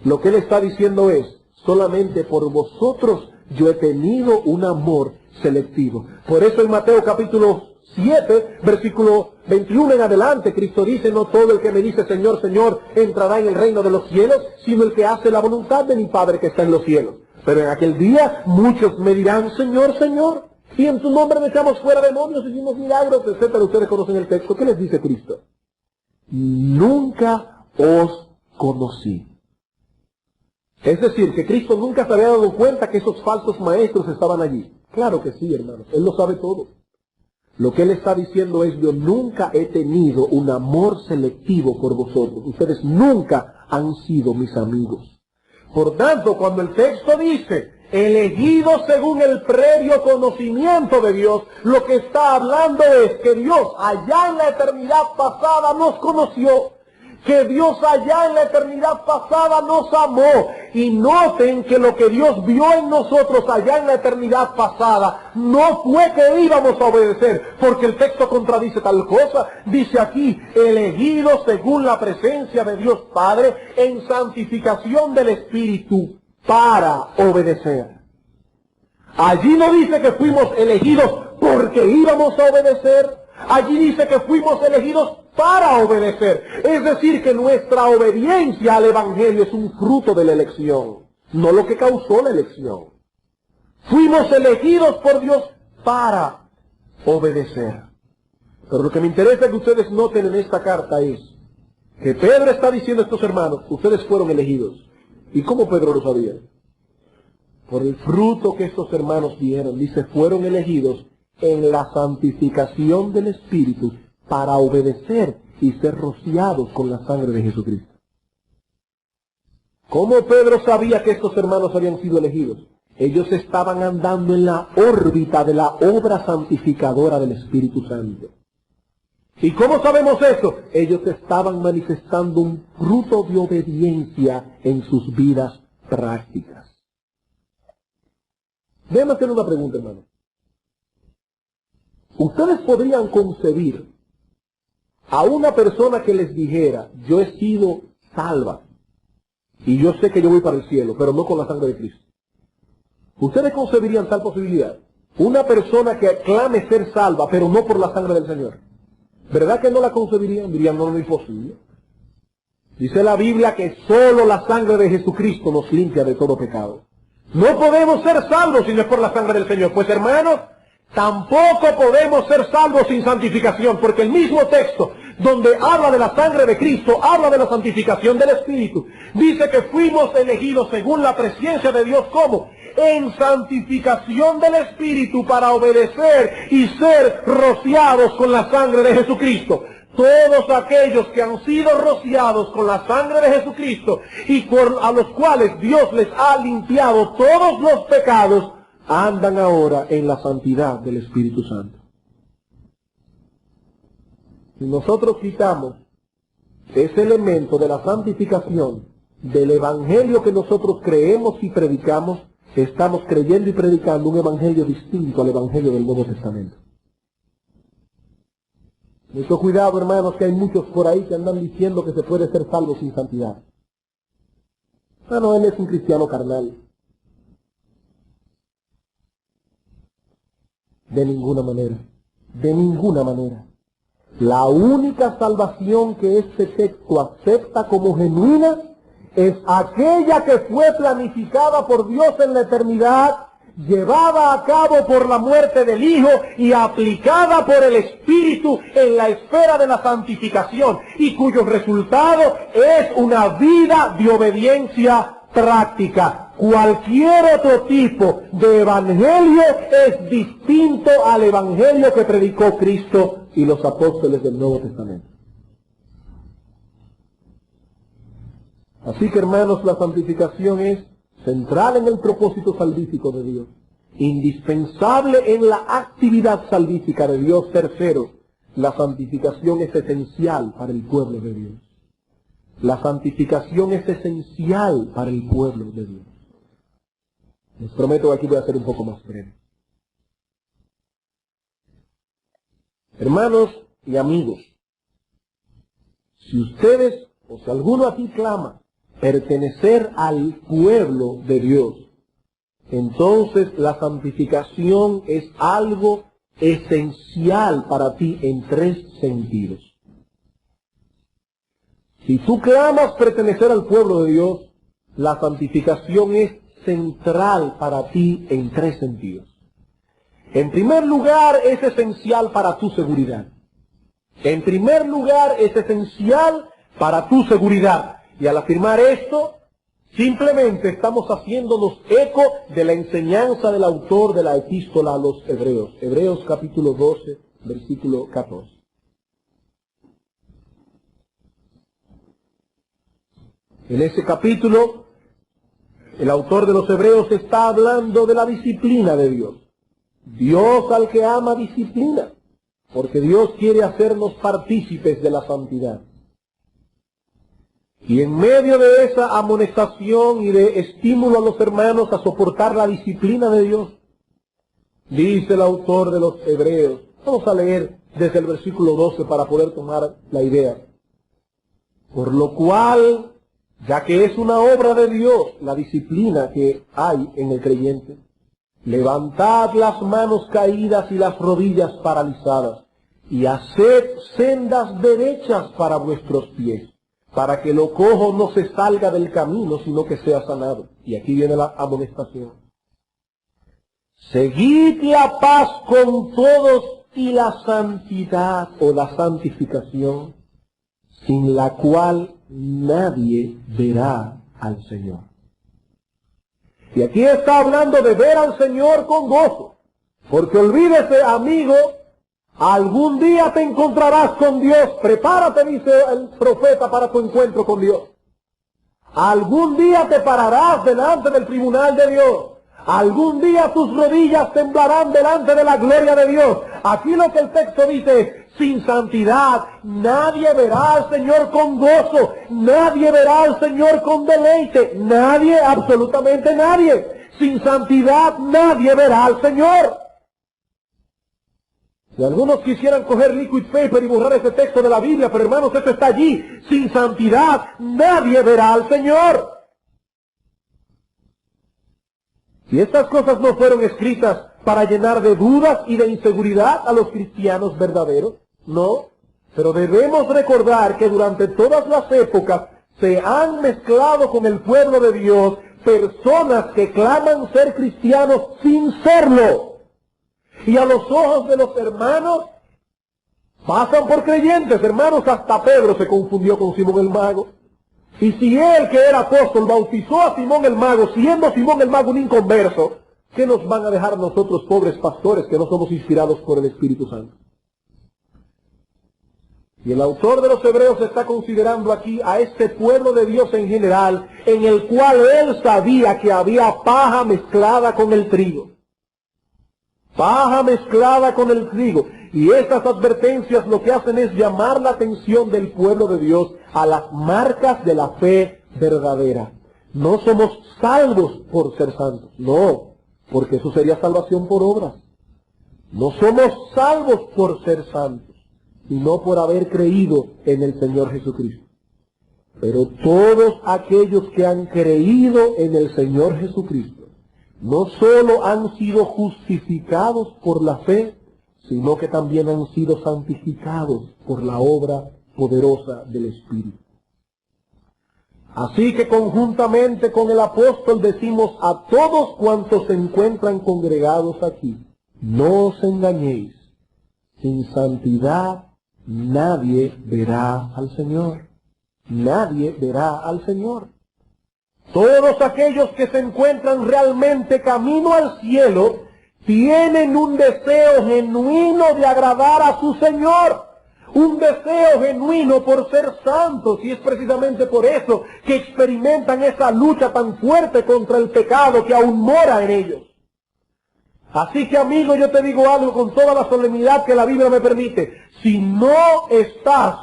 Lo que Él está diciendo es, solamente por vosotros yo he tenido un amor selectivo. Por eso en Mateo capítulo 7, versículo 21 en adelante, Cristo dice, no todo el que me dice Señor, Señor, entrará en el reino de los cielos, sino el que hace la voluntad de mi Padre que está en los cielos. Pero en aquel día muchos me dirán, Señor, Señor, y en tu nombre me echamos fuera demonios, hicimos milagros, etcétera. Ustedes conocen el texto. ¿Qué les dice Cristo? Nunca os conocí. Es decir, que Cristo nunca se había dado cuenta que esos falsos maestros estaban allí. Claro que sí, hermanos. Él lo sabe todo. Lo que Él está diciendo es, yo nunca he tenido un amor selectivo por vosotros. Ustedes nunca han sido mis amigos. Por tanto, cuando el texto dice, elegidos según el previo conocimiento de Dios, lo que está hablando es que Dios allá en la eternidad pasada nos conoció, que Dios allá en la eternidad pasada nos amó. Y noten que lo que Dios vio en nosotros allá en la eternidad pasada no fue que íbamos a obedecer, porque el texto contradice tal cosa. Dice aquí, elegidos según la presencia de Dios Padre en santificación del Espíritu para obedecer. Allí no dice que fuimos elegidos porque íbamos a obedecer. Allí dice que fuimos elegidos para obedecer. Es decir, que nuestra obediencia al Evangelio es un fruto de la elección, no lo que causó la elección. Fuimos elegidos por Dios para obedecer. Pero lo que me interesa que ustedes noten en esta carta es que Pedro está diciendo a estos hermanos, ustedes fueron elegidos. ¿Y cómo Pedro lo sabía? Por el fruto que estos hermanos dieron. Dice, fueron elegidos en la santificación del Espíritu para obedecer y ser rociados con la sangre de Jesucristo. ¿Cómo Pedro sabía que estos hermanos habían sido elegidos? Ellos estaban andando en la órbita de la obra santificadora del Espíritu Santo. ¿Y cómo sabemos eso? Ellos estaban manifestando un fruto de obediencia en sus vidas prácticas. Déjenme hacer una pregunta, hermano. ¿Ustedes podrían concebir a una persona que les dijera, yo he sido salva y yo sé que yo voy para el cielo, pero no con la sangre de Cristo? ¿Ustedes concebirían tal posibilidad? Una persona que clame ser salva, pero no por la sangre del Señor. ¿Verdad que no la concebirían? Dirían, no, no es imposible. Dice la Biblia que solo la sangre de Jesucristo nos limpia de todo pecado. No podemos ser salvos si no es por la sangre del Señor. Pues hermanos, tampoco podemos ser salvos sin santificación, porque el mismo texto donde habla de la sangre de Cristo, habla de la santificación del Espíritu. Dice que fuimos elegidos según la presencia de Dios, ¿cómo? En santificación del Espíritu para obedecer y ser rociados con la sangre de Jesucristo. Todos aquellos que han sido rociados con la sangre de Jesucristo y a los cuales Dios les ha limpiado todos los pecados, andan ahora en la santidad del Espíritu Santo. Si nosotros quitamos ese elemento de la santificación del evangelio que nosotros creemos y predicamos, estamos creyendo y predicando un evangelio distinto al evangelio del Nuevo Testamento. Mucho cuidado, hermanos, que hay muchos por ahí que andan diciendo que se puede ser salvo sin santidad. Bueno, él es un cristiano carnal. De ninguna manera. De ninguna manera. La única salvación que este texto acepta como genuina es aquella que fue planificada por Dios en la eternidad, llevada a cabo por la muerte del Hijo y aplicada por el Espíritu en la esfera de la santificación, y cuyo resultado es una vida de obediencia práctica. Cualquier otro tipo de evangelio es distinto al evangelio que predicó Cristo y los apóstoles del Nuevo Testamento. Así que, hermanos, la santificación es central en el propósito salvífico de Dios, indispensable en la actividad salvífica de Dios. Tercero, la santificación es esencial para el pueblo de Dios. La santificación es esencial para el pueblo de Dios. Les prometo que aquí voy a ser un poco más breve. Hermanos y amigos, si ustedes, o si alguno aquí clama pertenecer al pueblo de Dios, entonces la santificación es algo esencial para ti en 3 sentidos. Si tú clamas pertenecer al pueblo de Dios, la santificación es central para ti en 3 sentidos. En primer lugar, es esencial para tu seguridad. En primer lugar, es esencial para tu seguridad. Y al afirmar esto, simplemente estamos haciéndonos eco de la enseñanza del autor de la epístola a los Hebreos. Hebreos capítulo 12, versículo 14. En ese capítulo, el autor de los Hebreos está hablando de la disciplina de Dios. Dios al que ama disciplina, porque Dios quiere hacernos partícipes de la santidad. Y en medio de esa amonestación y de estímulo a los hermanos a soportar la disciplina de Dios, dice el autor de los Hebreos, vamos a leer desde el versículo 12 para poder tomar la idea. Por lo cual, ya que es una obra de Dios la disciplina que hay en el creyente, levantad las manos caídas y las rodillas paralizadas, y haced sendas derechas para vuestros pies, para que lo cojo no se salga del camino, sino que sea sanado. Y aquí viene la amonestación. Seguid la paz con todos y la santidad o la santificación, sin la cual nadie verá al Señor. Y aquí está hablando de ver al Señor con gozo. Porque olvídese, amigo, algún día te encontrarás con Dios. Prepárate, dice el profeta, para tu encuentro con Dios. Algún día te pararás delante del tribunal de Dios. Algún día tus rodillas temblarán delante de la gloria de Dios. Aquí lo que el texto dice es, sin santidad nadie verá al Señor con gozo, nadie verá al Señor con deleite, nadie, absolutamente nadie. Sin santidad nadie verá al Señor. Si algunos quisieran coger liquid paper y borrar ese texto de la Biblia, pero hermanos, esto está allí. Sin santidad nadie verá al Señor. Y estas cosas no fueron escritas para llenar de dudas y de inseguridad a los cristianos verdaderos, no. Pero debemos recordar que durante todas las épocas se han mezclado con el pueblo de Dios personas que claman ser cristianos sin serlo. Y a los ojos de los hermanos pasan por creyentes. Hermanos, hasta Pedro se confundió con Simón el Mago. Y si él, que era apóstol, bautizó a Simón el Mago, siendo Simón el Mago un inconverso, ¿qué nos van a dejar nosotros, pobres pastores, que no somos inspirados por el Espíritu Santo? Y el autor de los Hebreos está considerando aquí a este pueblo de Dios en general, en el cual él sabía que había paja mezclada con el trigo. Paja mezclada con el trigo. Y estas advertencias lo que hacen es llamar la atención del pueblo de Dios a las marcas de la fe verdadera. No somos salvos por ser santos, no, porque eso sería salvación por obras. No somos salvos por ser santos, sino por haber creído en el Señor Jesucristo. Pero todos aquellos que han creído en el Señor Jesucristo, no solo han sido justificados por la fe, sino que también han sido santificados por la obra poderosa del Espíritu. Así que conjuntamente con el apóstol decimos a todos cuantos se encuentran congregados aquí, no os engañéis, sin santidad nadie verá al Señor. Nadie verá al Señor. Todos aquellos que se encuentran realmente camino al cielo tienen un deseo genuino de agradar a su Señor. Un deseo genuino por ser santos, y es precisamente por eso que experimentan esa lucha tan fuerte contra el pecado que aún mora en ellos. Así que, amigo, yo te digo algo con toda la solemnidad que la Biblia me permite. Si no estás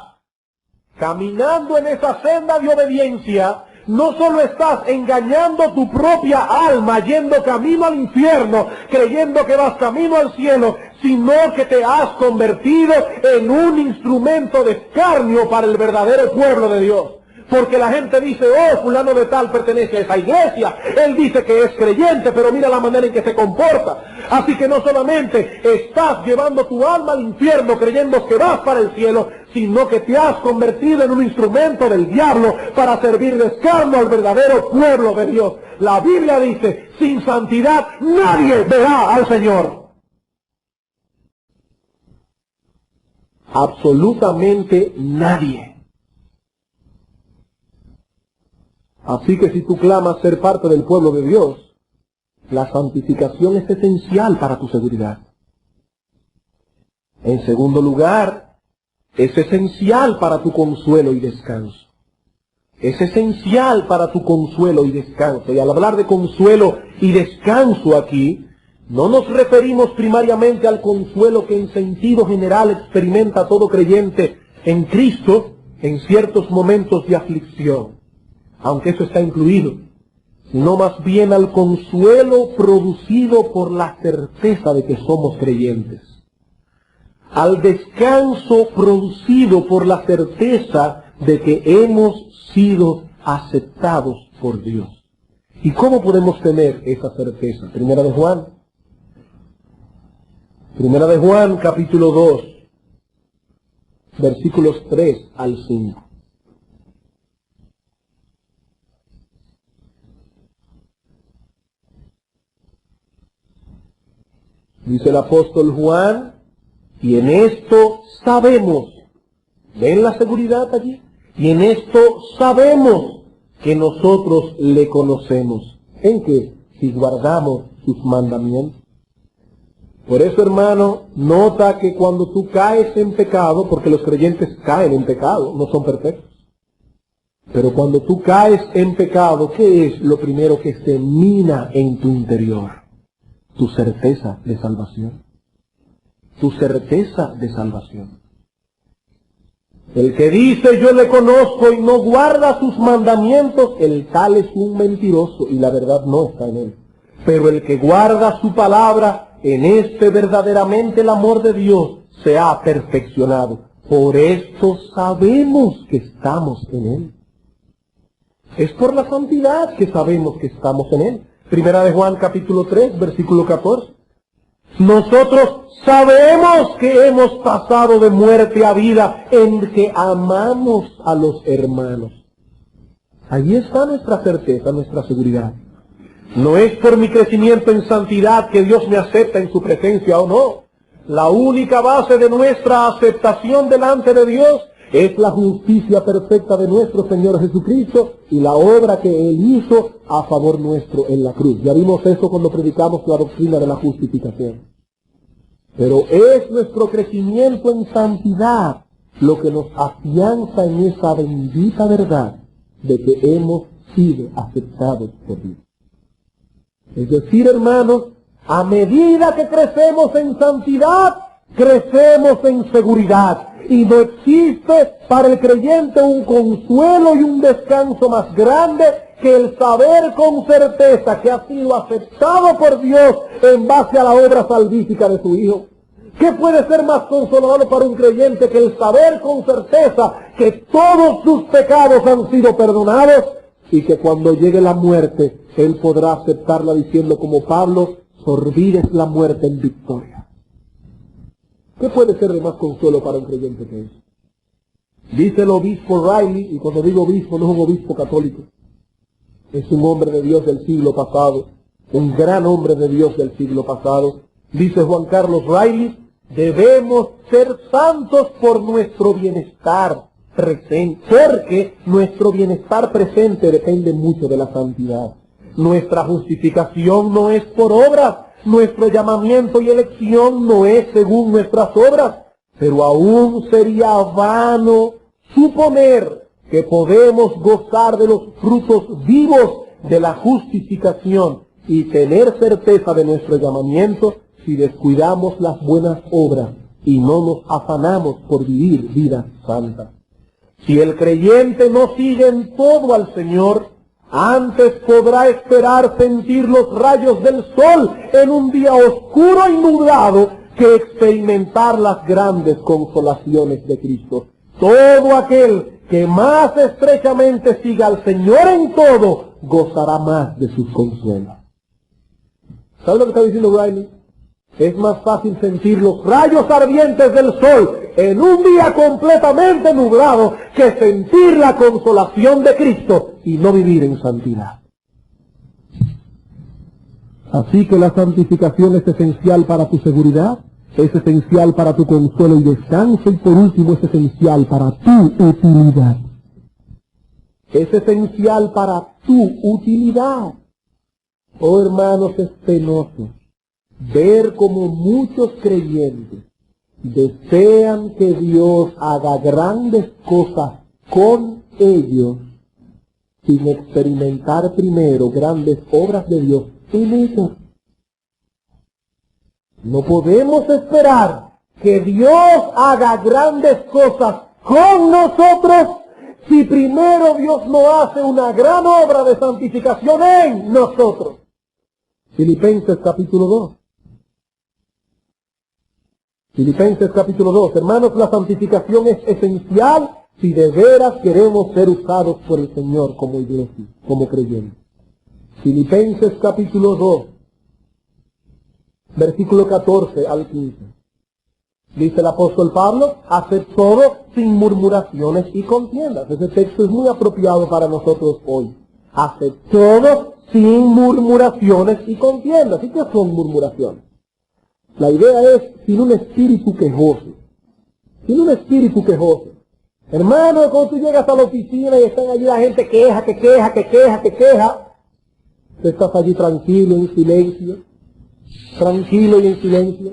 caminando en esa senda de obediencia, no solo estás engañando tu propia alma, yendo camino al infierno, creyendo que vas camino al cielo, sino que te has convertido en un instrumento de escarnio para el verdadero pueblo de Dios. Porque la gente dice, oh, fulano de tal pertenece a esa iglesia, él dice que es creyente, pero mira la manera en que se comporta. Así que no solamente estás llevando tu alma al infierno creyendo que vas para el cielo, sino que te has convertido en un instrumento del diablo para servir de escarnio al verdadero pueblo de Dios. La Biblia dice, sin santidad nadie verá al Señor. Absolutamente nadie. Así que si tú clamas ser parte del pueblo de Dios, la santificación es esencial para tu seguridad. En segundo lugar, es esencial para tu consuelo y descanso. Es esencial para tu consuelo y descanso. Y al hablar de consuelo y descanso aquí, no nos referimos primariamente al consuelo que en sentido general experimenta todo creyente en Cristo en ciertos momentos de aflicción, aunque eso está incluido, sino más bien al consuelo producido por la certeza de que somos creyentes, al descanso producido por la certeza de que hemos sido aceptados por Dios. ¿Y cómo podemos tener esa certeza? Primera de Juan capítulo 2, versículos 3 al 5. Dice el apóstol Juan, y en esto sabemos, ¿ven la seguridad allí? Y en esto sabemos que nosotros le conocemos. ¿En qué? Si guardamos sus mandamientos. Por eso, hermano, nota que cuando tú caes en pecado, porque los creyentes caen en pecado, no son perfectos. Pero cuando tú caes en pecado, ¿qué es lo primero que se mina en tu interior? Tu certeza de salvación. Tu certeza de salvación. El que dice yo le conozco y no guarda sus mandamientos, el tal es un mentiroso y la verdad no está en él. Pero el que guarda su palabra, en este verdaderamente el amor de Dios se ha perfeccionado. Por esto sabemos que estamos en él. Es por la santidad que sabemos que estamos en él. Primera de Juan capítulo 3, versículo 14. Nosotros sabemos que hemos pasado de muerte a vida en que amamos a los hermanos. Allí está nuestra certeza, nuestra seguridad. No es por mi crecimiento en santidad que Dios me acepta en su presencia o no. La única base de nuestra aceptación delante de Dios es la justicia perfecta de nuestro Señor Jesucristo y la obra que Él hizo a favor nuestro en la cruz. Ya vimos eso cuando predicamos la doctrina de la justificación. Pero es nuestro crecimiento en santidad lo que nos afianza en esa bendita verdad de que hemos sido aceptados por Dios. Es decir, hermanos, a medida que crecemos en santidad, crecemos en seguridad. Y no existe para el creyente un consuelo y un descanso más grande que el saber con certeza que ha sido aceptado por Dios en base a la obra salvífica de su Hijo. ¿Qué puede ser más consolador para un creyente que el saber con certeza que todos sus pecados han sido perdonados y que cuando llegue la muerte, él podrá aceptarla diciendo como Pablo, sorbides la muerte en victoria? ¿Qué puede ser de más consuelo para un creyente que eso? Dice el obispo Riley, y cuando digo obispo no es un obispo católico, es un hombre de Dios del siglo pasado, un gran hombre de Dios del siglo pasado. Dice Juan Carlos Riley, debemos ser santos por nuestro bienestar presente, porque nuestro bienestar presente depende mucho de la santidad. Nuestra justificación no es por obras, nuestro llamamiento y elección no es según nuestras obras, pero aún sería vano suponer que podemos gozar de los frutos vivos de la justificación y tener certeza de nuestro llamamiento si descuidamos las buenas obras y no nos afanamos por vivir vidas santas. Si el creyente no sigue en todo al Señor, Antes podrá esperar sentir los rayos del sol en un día oscuro y nublado que experimentar las grandes consolaciones de Cristo. Todo aquel que más estrechamente siga al Señor en todo, gozará más de sus consuelos. ¿Sabe lo que está diciendo Riley? Es más fácil sentir los rayos ardientes del sol en un día completamente nublado que sentir la consolación de Cristo y no vivir en santidad. Así que la santificación es esencial para tu seguridad, es esencial para tu consuelo y descanso, y por último es esencial para tu utilidad. Es esencial para tu utilidad. Oh hermanos, es penoso ver como muchos creyentes desean que Dios haga grandes cosas con ellos sin experimentar primero grandes obras de Dios en ellos. No podemos esperar que Dios haga grandes cosas con nosotros si primero Dios no hace una gran obra de santificación en nosotros. Filipenses capítulo 2. Filipenses capítulo 2. Hermanos, la santificación es esencial si de veras queremos ser usados por el Señor como iglesia, como creyentes. Filipenses capítulo 2, versículo 14 al 15. Dice el apóstol Pablo, haced todo sin murmuraciones y contiendas. Ese texto es muy apropiado para nosotros hoy. Haced todo sin murmuraciones y contiendas. ¿Y qué son murmuraciones? La idea es sin un espíritu quejoso. Sin un espíritu quejoso. Hermano, cuando tú llegas a la oficina y están allí la gente queja, tú estás allí tranquilo, en silencio. Tranquilo y en silencio.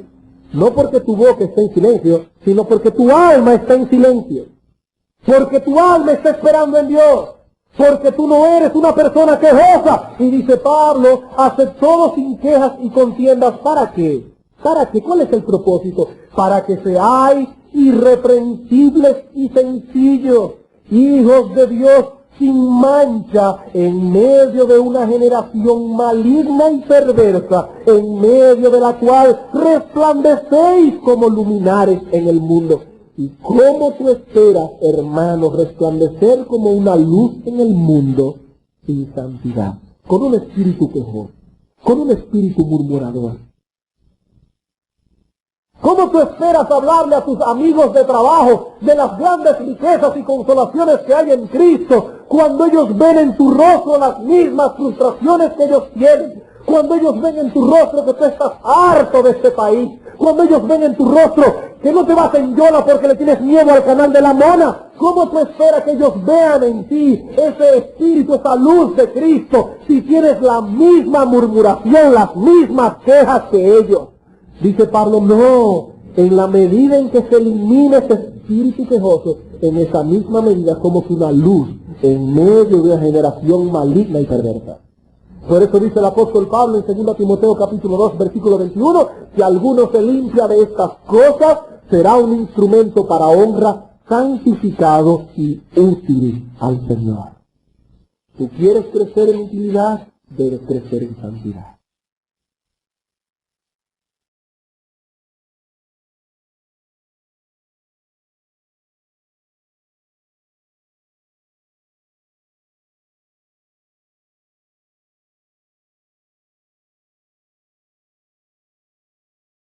No porque tu boca esté en silencio, sino porque tu alma está en silencio. Porque tu alma está esperando en Dios. Porque tú no eres una persona quejosa. Y dice Pablo, haced todo sin quejas y contiendas. ¿Para qué? ¿Para qué? ¿Cuál es el propósito? Para que seáis irreprensibles y sencillos, hijos de Dios sin mancha, en medio de una generación maligna y perversa, en medio de la cual resplandecéis como luminares en el mundo. ¿Y cómo tú esperas, hermano, resplandecer como una luz en el mundo sin santidad? Con un espíritu quejoso, con un espíritu murmurador. ¿Cómo tú esperas hablarle a tus amigos de trabajo de las grandes riquezas y consolaciones que hay en Cristo cuando ellos ven en tu rostro las mismas frustraciones que ellos tienen? Cuando ellos ven en tu rostro que tú estás harto de este país. Cuando ellos ven en tu rostro que no te vas en Yola porque le tienes miedo al canal de la mona. ¿Cómo tú esperas que ellos vean en ti ese espíritu, esa luz de Cristo, si tienes la misma murmuración, las mismas quejas que ellos? Dice Pablo, no, en la medida en que se elimina ese espíritu quejoso, en esa misma medida somos una luz en medio de una generación maligna y perversa. Por eso dice el apóstol Pablo en 2 Timoteo capítulo 2, versículo 21, si alguno se limpia de estas cosas, será un instrumento para honra, santificado y útil al Señor. ¿Tú quieres crecer en utilidad? Debes crecer en santidad.